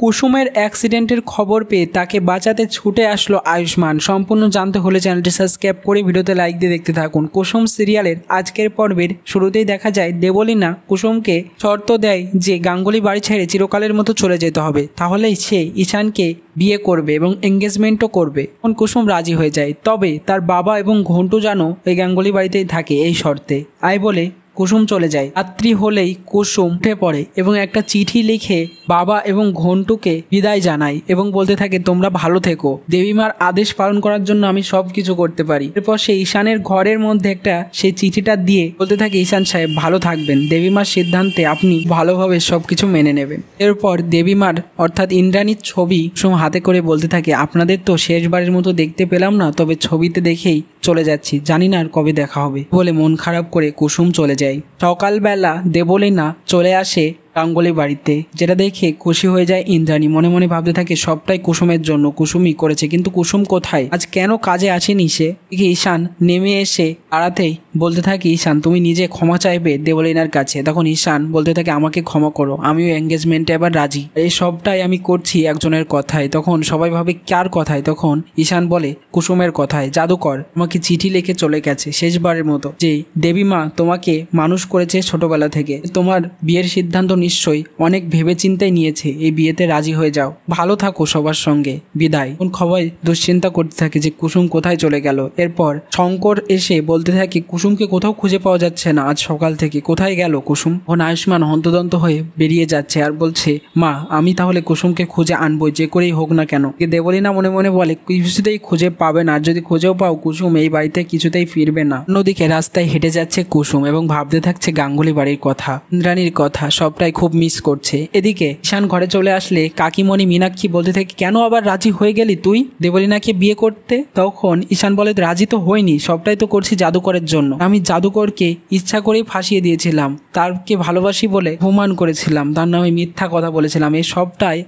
কুসুমের অ্যাক্সিডেন্টের খবর পেয়ে তাকে বাঁচাতে ছুটে আসলো আয়ুষ্মান। সম্পূর্ণ জানতে হলে চ্যানেলটি সাবস্ক্রাইব করে ভিডিওতে লাইক দিয়ে দেখতে থাকুন। কুসুম সিরিয়ালের আজকের পর্বের শুরুতেই দেখা যায় দেবলীনা কুসুমকে শর্ত দেয় যে গাঙ্গুলি বাড়ি ছেড়ে চিরকালের মতো চলে যেতে হবে, তাহলেই সে ঈশানকে বিয়ে করবে এবং এঙ্গেজমেন্টও করবে। তখন কুসুম রাজি হয়ে যায়, তবে তার বাবা এবং ঘন্টু যেন ওই গাঙ্গুলি বাড়িতেই থাকে এই শর্তে। আয় বলে কুসুম চলে যায়। রাত্রি হলেই কুসুম উঠে পড়ে এবং একটা চিঠি লিখে বাবা এবং ঘন্টুকে বিদায় জানায় এবং বলতে থাকে তোমরা ভালো থেকো, দেবীমার আদেশ পালন করার জন্য আমি সব কিছু করতে পারি। এরপর সে ঈশানের ঘরের মধ্যে একটা সেই চিঠিটা দিয়ে বলতে থাকে ঈশান সাহেব ভালো থাকবেন, দেবীমার সিদ্ধান্তে আপনি ভালোভাবে সবকিছু মেনে নেবেন। এরপর দেবীমার অর্থাৎ ইন্দ্রাণীর ছবি কুসুম হাতে করে বলতে থাকে আপনাদের তো শেষবারের মতো দেখতে পেলাম না, তবে ছবিতে দেখেই চলে যাচ্ছি, জানি না আর কবে দেখা হবে বলে মন খারাপ করে কুসুম চলে যায়। সকালবেলা দেবলীনা চলে আসে গাঙ্গুলি বাড়িতে, যেটা দেখে খুশি হয়ে যায় ইন্দ্রাণী। মনে মনে ভাবতে থাকে সবটাই কুসুমের জন্য, কুসুমই করেছে। কিন্তু কুসুম কোথায়, আজ কেন কাজে আসেনি সে? ঈশান নেমে এসে আড়াতেই বলতে থাকে ঈশান তুমি নিজে ক্ষমা চাইবে দেবলীনার কাছে। তখন ঈশান বলতে থাকে আমাকে ক্ষমা করো, আমিও এঙ্গেজমেন্টে এবার রাজি, এই সবটাই আমি করছি একজনের কথায়। তখন সবাই ভাবে কার কথায়? তখন ঈশান বলে কুসুমের কথায়। জাদুকর আমাকে চিঠি লিখে চলে গেছে শেষবারের মতো যে দেবীমা তোমাকে মানুষ করেছে ছোটবেলা থেকে, তোমার বিয়ের সিদ্ধান্ত নিশ্চয়ই অনেক ভেবেচিন্তাই নিয়েছে, এই বিয়েতে রাজি হয়ে যাও, ভালো থাকো সবার সঙ্গে, বিদায়। সবাই দুশ্চিন্তা করতে থাকে যে কুসুম কোথায় চলে গেল। এরপর শঙ্কর এসে বলতে থাকে কুসুমকে কোথাও খুঁজে পাওয়া যাচ্ছে না, আজ সকাল থেকে কোথায় গেল কুসুম? আয়ুষ্মান হন্তদন্ত হয়ে বেরিয়ে যাচ্ছে আর বলছে মা আমি তাহলে কুসুমকে খুঁজে আনবো, যে করেই হোক না কেন। দেবলীনা মনে মনে বলে কিছুতেই খুঁজে পাবে না, আর যদি খুঁজেও পাও কুসুম এই বাড়িতে কিছুতেই ফিরবে না। অন্যদিকে রাস্তায় হেঁটে যাচ্ছে কুসুম এবং ভাবতে থাকছে গাঙ্গুলি বাড়ির কথা, ইন্দ্রাণীর কথা, সবটাই খুব মিস করছে। এদিকে ঈশান ঘরে চলে আসলে কাকিমণি মীনাক্ষী বলতে থাকে কেন আবার রাজি হয়ে গেলি তুই দেবলীনাকে বিয়ে করতে? তখন ঈশান বলে রাজি তো হয়নি, সবটাই তো করছি জাদুকরের জন্য, আমি জাদুকরকে ইচ্ছা করেই ফাঁসিয়ে দিয়েছিলাম, তারকে ভালোবাসি বলে অপমান করেছিলাম, তার নামে মিথ্যা কথা বলেছিলাম, এই সবটাই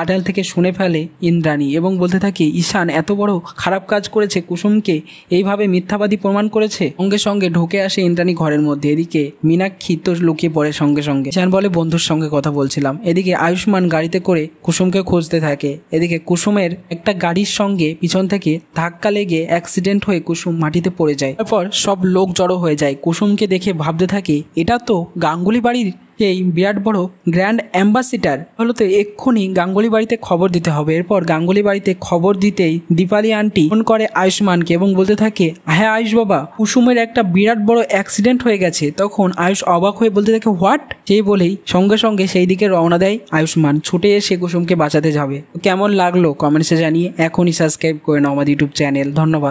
আড়াল থেকে শুনে ফেলে ইন্দ্রাণী এবং বলতে থাকে ঈশান এত বড় খারাপ কাজ করেছে, কুসুমকে এইভাবে মিথ্যাবাদী প্রমাণ করেছে। সঙ্গে সঙ্গে ঢুকে আসে ইন্দ্রাণী ঘরের মধ্যে। এদিকে মীনাক্ষী তো লুকিয়ে পড়ে সঙ্গে সঙ্গে। ঈশান বলে বন্ধুর সঙ্গে কথা বলছিলাম। এদিকে আয়ুষ্মান গাড়িতে করে কুসুমকে খুঁজতে থাকে। এদিকে কুসুমের একটা গাড়ির সঙ্গে পিছন থেকে ধাক্কা লেগে অ্যাক্সিডেন্ট হয়ে কুসুম মাটিতে পড়ে যায়। তারপর সব লোক জড়ো হয়ে যায়, কুসুমকে দেখে ভাবতে থাকে এটা তো গাঙ্গুলি বাড়ির এই বিরাট বড় গ্র্যান্ড অ্যাম্বাসিডার, হলো তো এক্ষুনি গাঙ্গুলি বাড়িতে খবর দিতে হবে। এরপর গাঙ্গুলি বাড়িতে খবর দিতেই দীপালি আন্টি ফোন করে আয়ুষ্মানকে এবং বলতে থাকে হ্যাঁ আয়ুষ বাবা, কুসুমের একটা বিরাট বড় অ্যাক্সিডেন্ট হয়ে গেছে। তখন আয়ুষ অবাক হয়ে বলতে থাকে হোয়াট? সেই বলেই সঙ্গে সঙ্গে সেই দিকে রওনা দেয় আয়ুষ্মান, ছুটে এসে কুসুমকে বাঁচাতে যাবে। কেমন লাগলো কমেন্টসে জানিয়ে এখনই সাবস্ক্রাইব করে নাও আমাদের ইউটিউব চ্যানেল। ধন্যবাদ।